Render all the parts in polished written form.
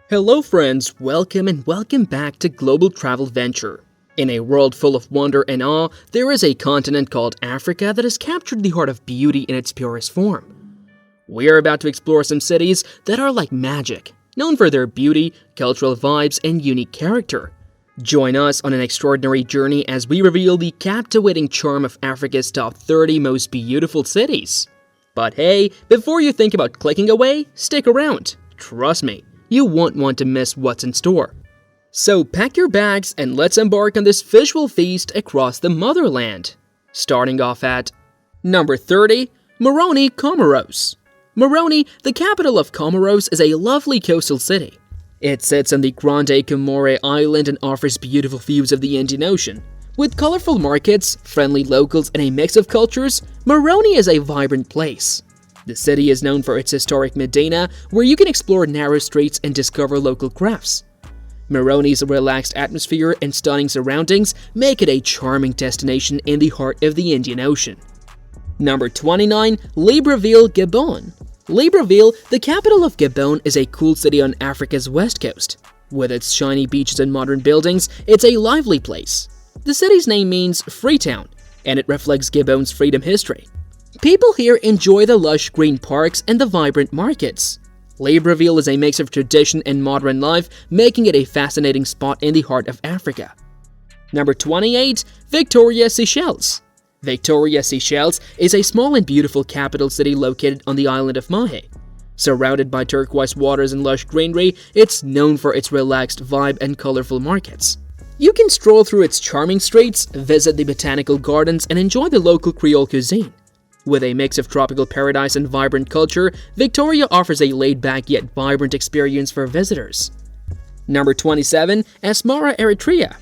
Hello friends, welcome back to Global Travel Venture. In a world full of wonder and awe, there is a continent called Africa that has captured the heart of beauty in its purest form. We are about to explore some cities that are like magic, known for their beauty, cultural vibes, and unique character. Join us on an extraordinary journey as we reveal the captivating charm of Africa's top 30 most beautiful cities. But hey, before you think about clicking away, stick around. Trust me, you won't want to miss what's in store. So pack your bags and let's embark on this visual feast across the motherland. Starting off at number 30, Moroni, Comoros. Moroni, the capital of Comoros, is a lovely coastal city. It sits on the Grande Comore Island and offers beautiful views of the Indian Ocean. With colorful markets, friendly locals, and a mix of cultures, Moroni is a vibrant place. The city is known for its historic Medina, where you can explore narrow streets and discover local crafts. Moroni's relaxed atmosphere and stunning surroundings make it a charming destination in the heart of the Indian Ocean. Number 29, Libreville Gabon. Libreville, the capital of Gabon, is a cool city on Africa's west coast. With its shiny beaches and modern buildings, it's a lively place. The city's name means Freetown, and it reflects Gabon's freedom history. People here enjoy the lush green parks and the vibrant markets. Libreville is a mix of tradition and modern life, making it a fascinating spot in the heart of Africa. Number 28, Victoria, Seychelles. Victoria, Seychelles is a small and beautiful capital city located on the island of Mahé. Surrounded by turquoise waters and lush greenery, it's known for its relaxed vibe and colorful markets. You can stroll through its charming streets, visit the botanical gardens, and enjoy the local Creole cuisine. With a mix of tropical paradise and vibrant culture, Victoria offers a laid-back yet vibrant experience for visitors. Number 27, Asmara Eritrea.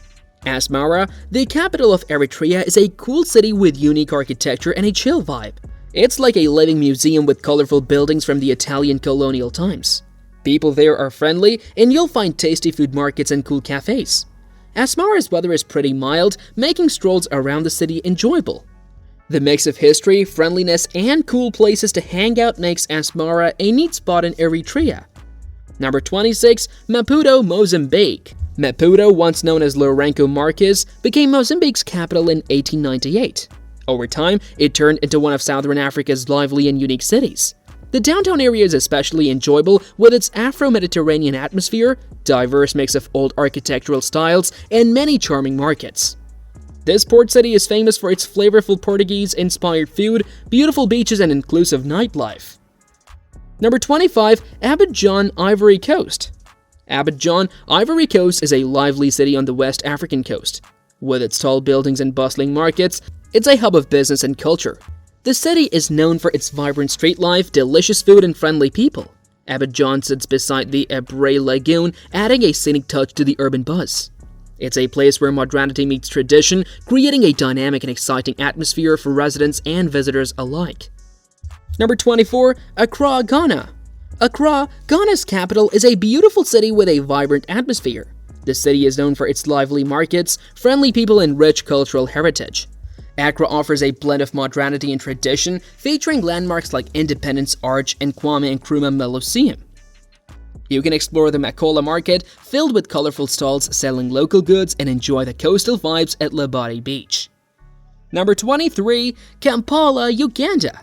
Asmara, the capital of Eritrea, is a cool city with unique architecture and a chill vibe. It's like a living museum with colorful buildings from the Italian colonial times. People there are friendly, and you'll find tasty food markets and cool cafes. Asmara's weather is pretty mild, making strolls around the city enjoyable. The mix of history, friendliness, and cool places to hang out makes Asmara a neat spot in Eritrea. Number 26, Maputo, Mozambique. Maputo, once known as Lourenço Marques, became Mozambique's capital in 1898. Over time, it turned into one of Southern Africa's lively and unique cities. The downtown area is especially enjoyable with its Afro-Mediterranean atmosphere, diverse mix of old architectural styles, and many charming markets. This port city is famous for its flavorful Portuguese-inspired food, beautiful beaches, and inclusive nightlife. Number 25, Abidjan, Ivory Coast. Abidjan, Ivory Coast is a lively city on the West African coast. With its tall buildings and bustling markets, it's a hub of business and culture. The city is known for its vibrant street life, delicious food, and friendly people. Abidjan sits beside the Ebre Lagoon, adding a scenic touch to the urban buzz. It's a place where modernity meets tradition, creating a dynamic and exciting atmosphere for residents and visitors alike. Number 24, Accra, Ghana. Accra, Ghana's capital, is a beautiful city with a vibrant atmosphere. The city is known for its lively markets, friendly people, and rich cultural heritage. Accra offers a blend of modernity and tradition, featuring landmarks like Independence Arch and Kwame Nkrumah Mausoleum. You can explore the Makola market, filled with colorful stalls selling local goods, and enjoy the coastal vibes at Labadi Beach. Number 23, Kampala, Uganda.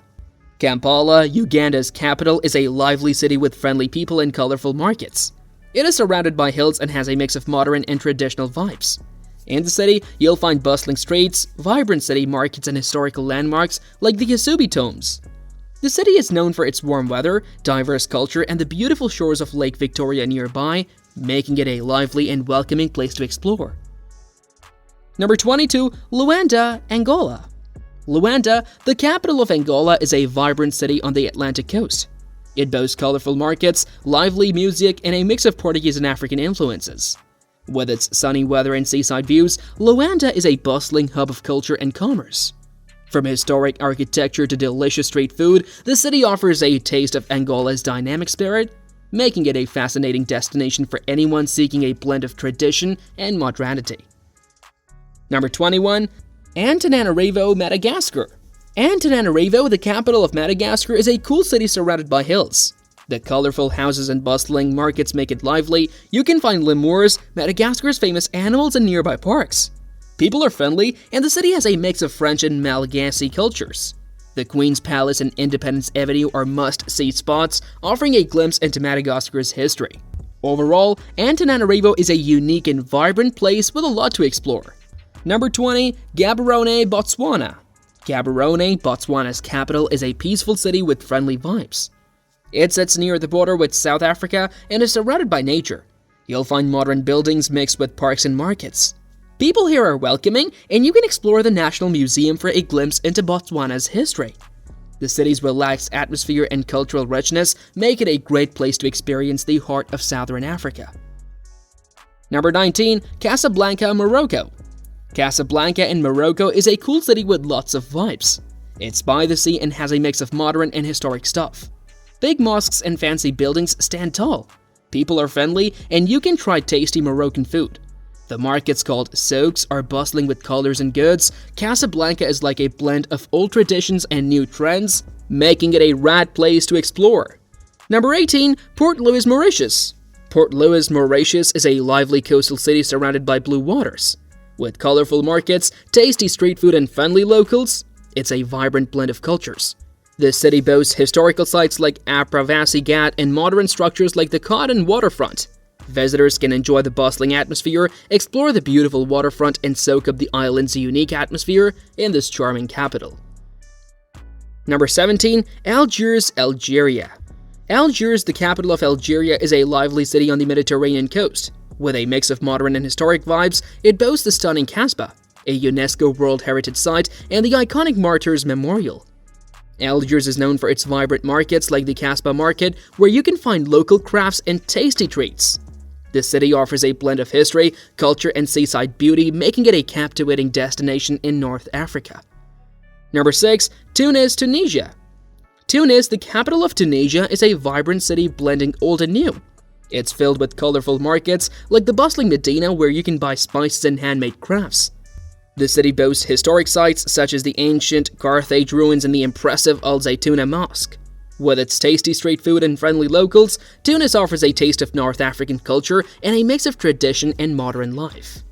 Kampala, Uganda's capital, is a lively city with friendly people and colorful markets. It is surrounded by hills and has a mix of modern and traditional vibes. In the city, you'll find bustling streets, vibrant city markets, and historical landmarks like the Yasubi Tombs. The city is known for its warm weather, diverse culture, and the beautiful shores of Lake Victoria nearby, making it a lively and welcoming place to explore. Number 22, Luanda, Angola. Luanda, the capital of Angola, is a vibrant city on the Atlantic coast. It boasts colorful markets, lively music, and a mix of Portuguese and African influences. With its sunny weather and seaside views, Luanda is a bustling hub of culture and commerce. From historic architecture to delicious street food, the city offers a taste of Angola's dynamic spirit, making it a fascinating destination for anyone seeking a blend of tradition and modernity. Number 21, Antananarivo, Madagascar. Antananarivo, the capital of Madagascar, is a cool city surrounded by hills. The colorful houses and bustling markets make it lively. You can find lemurs, Madagascar's famous animals, in nearby parks. People are friendly, and the city has a mix of French and Malagasy cultures. The Queen's Palace and Independence Avenue are must-see spots, offering a glimpse into Madagascar's history. Overall, Antananarivo is a unique and vibrant place with a lot to explore. Number 20. Gaborone, Botswana. Gaborone, Botswana's capital, is a peaceful city with friendly vibes. It sits near the border with South Africa and is surrounded by nature. You'll find modern buildings mixed with parks and markets. People here are welcoming, and you can explore the National Museum for a glimpse into Botswana's history. The city's relaxed atmosphere and cultural richness make it a great place to experience the heart of Southern Africa. Number 19. Casablanca, Morocco. Casablanca in Morocco is a cool city with lots of vibes. It's by the sea and has a mix of modern and historic stuff. Big mosques and fancy buildings stand tall. People are friendly, and you can try tasty Moroccan food. The markets, called souks, are bustling with colors and goods. Casablanca is like a blend of old traditions and new trends, making it a rad place to explore. Number 18. Port Louis, Mauritius. Port Louis, Mauritius is a lively coastal city surrounded by blue waters. With colorful markets, tasty street food, and friendly locals, it's a vibrant blend of cultures. The city boasts historical sites like Apravasi Ghat and modern structures like the Cotton Waterfront. Visitors can enjoy the bustling atmosphere, explore the beautiful waterfront, and soak up the island's unique atmosphere in this charming capital. Number 17. Algiers, Algeria. Algiers, the capital of Algeria, is a lively city on the Mediterranean coast. With a mix of modern and historic vibes, it boasts the stunning Kasbah, a UNESCO World Heritage Site, and the iconic Martyrs Memorial. Algiers is known for its vibrant markets like the Kasbah Market, where you can find local crafts and tasty treats. The city offers a blend of history, culture, and seaside beauty, making it a captivating destination in North Africa. Number 6. Tunis, Tunisia. Tunis, the capital of Tunisia, is a vibrant city blending old and new. It's filled with colorful markets like the bustling Medina, where you can buy spices and handmade crafts. The city boasts historic sites such as the ancient Carthage ruins and the impressive Al Zaytuna Mosque. With its tasty street food and friendly locals, Tunis offers a taste of North African culture and a mix of tradition and modern life.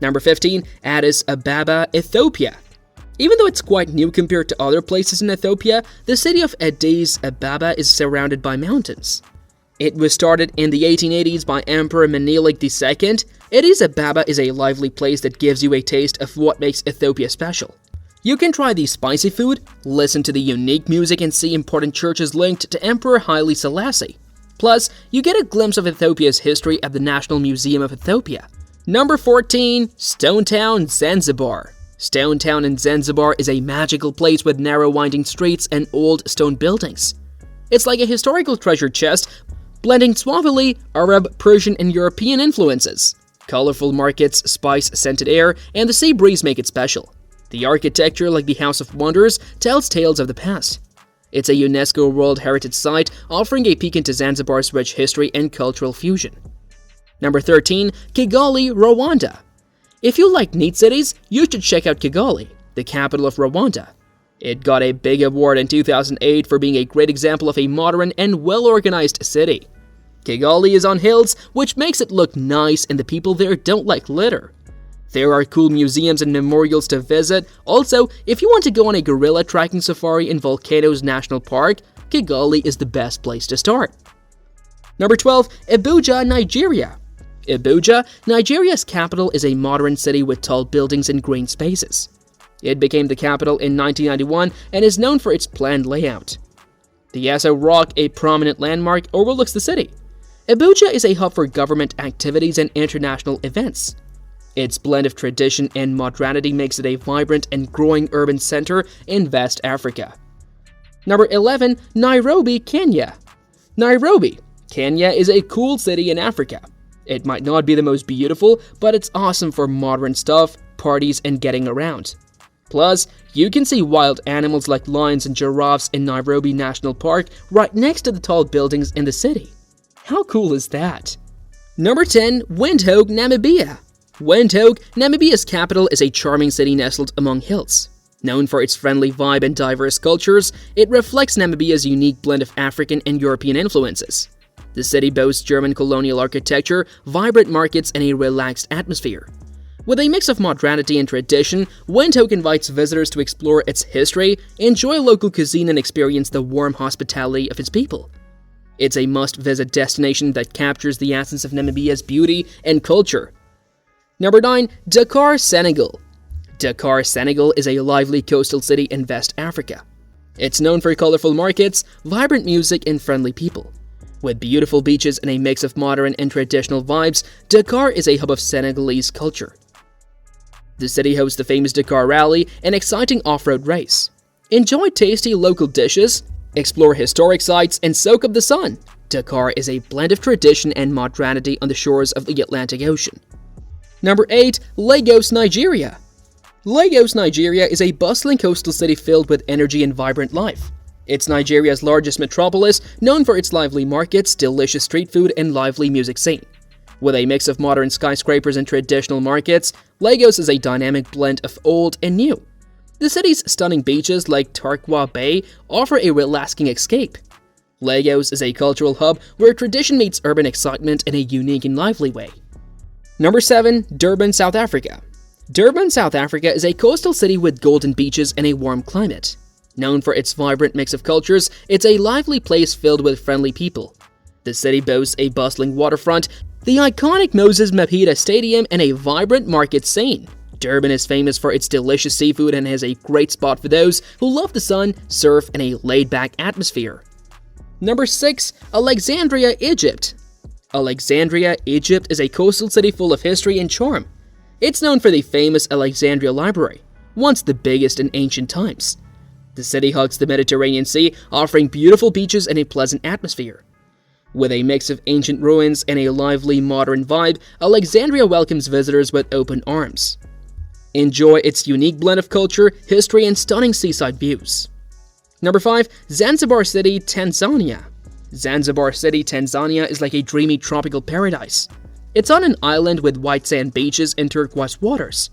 Number 15. Addis Ababa, Ethiopia. Even though it's quite new compared to other places in Ethiopia, the city of Addis Ababa is surrounded by mountains. It was started in the 1880s by Emperor Menelik II. Addis Ababa is a lively place that gives you a taste of what makes Ethiopia special. You can try the spicy food, listen to the unique music, and see important churches linked to Emperor Haile Selassie. Plus, you get a glimpse of Ethiopia's history at the National Museum of Ethiopia. Number 14. Stonetown Zanzibar. Stonetown in Zanzibar is a magical place with narrow winding streets and old stone buildings. It's like a historical treasure chest, blending Swahili, Arab, Persian, and European influences. Colorful markets, spice-scented air, and the sea breeze make it special. The architecture, like the House of Wonders, tells tales of the past. It's a UNESCO World Heritage Site, offering a peek into Zanzibar's rich history and cultural fusion. Number 13. Kigali, Rwanda. If you like neat cities, you should check out Kigali, the capital of Rwanda. It got a big award in 2008 for being a great example of a modern and well-organized city. Kigali is on hills, which makes it look nice, and the people there don't like litter. There are cool museums and memorials to visit. Also, if you want to go on a gorilla tracking safari in Volcanoes National Park, Kigali is the best place to start. Number 12. Abuja, Nigeria. Abuja, Nigeria's capital, is a modern city with tall buildings and green spaces. It became the capital in 1991 and is known for its planned layout. The Yaso Rock, a prominent landmark, overlooks the city. Abuja is a hub for government activities and international events. Its blend of tradition and modernity makes it a vibrant and growing urban center in West Africa. Number 11. Nairobi, Kenya. Nairobi, Kenya is a cool city in Africa. It might not be the most beautiful, but it's awesome for modern stuff, parties, and getting around. Plus, you can see wild animals like lions and giraffes in Nairobi National Park right next to the tall buildings in the city. How cool is that? Number 10. Windhoek, Namibia. Windhoek, Namibia's capital, is a charming city nestled among hills. Known for its friendly vibe and diverse cultures, it reflects Namibia's unique blend of African and European influences. The city boasts German colonial architecture, vibrant markets, and a relaxed atmosphere. With a mix of modernity and tradition, Windhoek invites visitors to explore its history, enjoy local cuisine, and experience the warm hospitality of its people. It's a must-visit destination that captures the essence of Namibia's beauty and culture. Number 9. Dakar, Senegal. Dakar, Senegal is a lively coastal city in West Africa. It's known for colorful markets, vibrant music, and friendly people. With beautiful beaches and a mix of modern and traditional vibes, Dakar is a hub of Senegalese culture. The city hosts the famous Dakar Rally, an exciting off-road race. Enjoy tasty local dishes, explore historic sites, and soak up the sun. Dakar is a blend of tradition and modernity on the shores of the Atlantic Ocean. Number 8. Lagos, Nigeria. Lagos, Nigeria is a bustling coastal city filled with energy and vibrant life. It's Nigeria's largest metropolis, known for its lively markets, delicious street food, and lively music scene. With a mix of modern skyscrapers and traditional markets, Lagos is a dynamic blend of old and new. The city's stunning beaches like Tarkwa Bay offer a relaxing escape. Lagos is a cultural hub where tradition meets urban excitement in a unique and lively way. Number 7. Durban, South Africa. Durban, South Africa is a coastal city with golden beaches and a warm climate. Known for its vibrant mix of cultures, it's a lively place filled with friendly people. The city boasts a bustling waterfront, the iconic Moses Mabhida Stadium, and a vibrant market scene. Durban is famous for its delicious seafood and has a great spot for those who love the sun, surf, and a laid-back atmosphere. Number 6. Alexandria, Egypt. Alexandria, Egypt is a coastal city full of history and charm. It's known for the famous Alexandria Library, once the biggest in ancient times. The city hugs the Mediterranean Sea, offering beautiful beaches and a pleasant atmosphere. With a mix of ancient ruins and a lively modern vibe, Alexandria welcomes visitors with open arms. Enjoy its unique blend of culture, history, and stunning seaside views. Number 5. Zanzibar City, Tanzania. Zanzibar City, Tanzania is like a dreamy tropical paradise. It's on an island with white sand beaches and turquoise waters.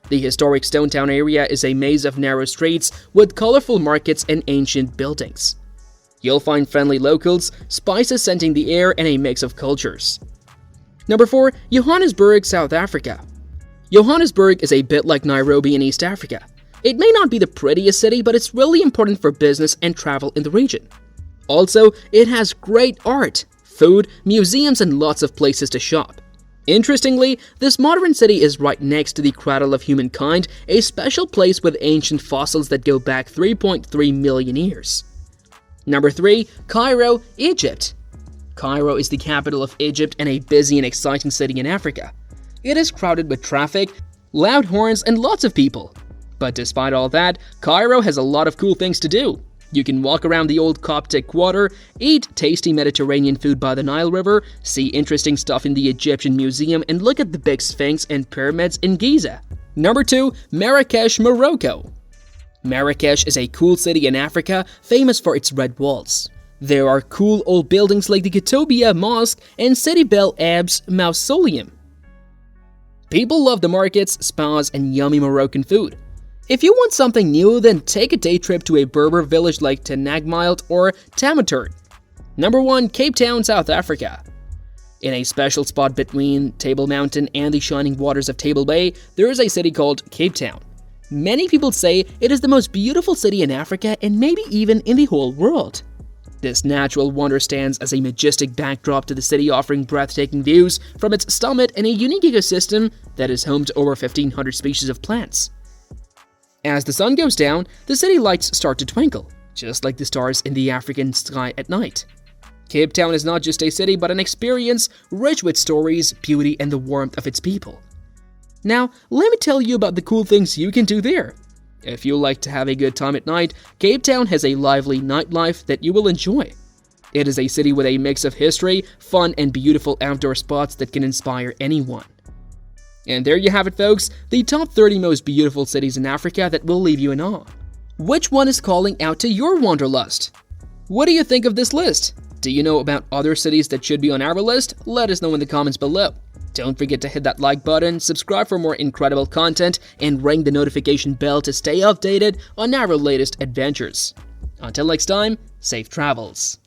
The historic Stonetown area is a maze of narrow streets with colorful markets and ancient buildings. You'll find friendly locals, spices scenting the air, and a mix of cultures. Number 4. Johannesburg, South Africa. Johannesburg is a bit like Nairobi in East Africa. It may not be the prettiest city, but it's really important for business and travel in the region. Also, it has great art, food, museums, and lots of places to shop. Interestingly, this modern city is right next to the cradle of humankind, a special place with ancient fossils that go back 3.3 million years. Number 3. Cairo, Egypt. Cairo is the capital of Egypt and a busy and exciting city in Africa. It is crowded with traffic, loud horns, and lots of people. But despite all that, Cairo has a lot of cool things to do. You can walk around the old Coptic Quarter, eat tasty Mediterranean food by the Nile River, see interesting stuff in the Egyptian Museum, and look at the big Sphinx and pyramids in Giza. Number 2. Marrakesh, Morocco. Marrakesh is a cool city in Africa, famous for its red walls. There are cool old buildings like the Ketobia Mosque and Sidi Bel Ab's Mausoleum. People love the markets, spas, and yummy Moroccan food. If you want something new, then take a day trip to a Berber village like Tenagmilt or Tamatert. Number 1. Cape Town, South Africa. In a special spot between Table Mountain and the shining waters of Table Bay, there is a city called Cape Town. Many people say it is the most beautiful city in Africa and maybe even in the whole world. This natural wonder stands as a majestic backdrop to the city, offering breathtaking views from its summit and a unique ecosystem that is home to over 1,500 species of plants. As the sun goes down, the city lights start to twinkle, just like the stars in the African sky at night. Cape Town is not just a city, but an experience rich with stories, beauty, and the warmth of its people. Now, let me tell you about the cool things you can do there. If you like to have a good time at night, Cape Town has a lively nightlife that you will enjoy. It is a city with a mix of history, fun, and beautiful outdoor spots that can inspire anyone. And there you have it, folks, the top 30 most beautiful cities in Africa that will leave you in awe. Which one is calling out to your wanderlust? What do you think of this list? Do you know about other cities that should be on our list? Let us know in the comments below. Don't forget to hit that like button, subscribe for more incredible content, and ring the notification bell to stay updated on our latest adventures. Until next time, safe travels.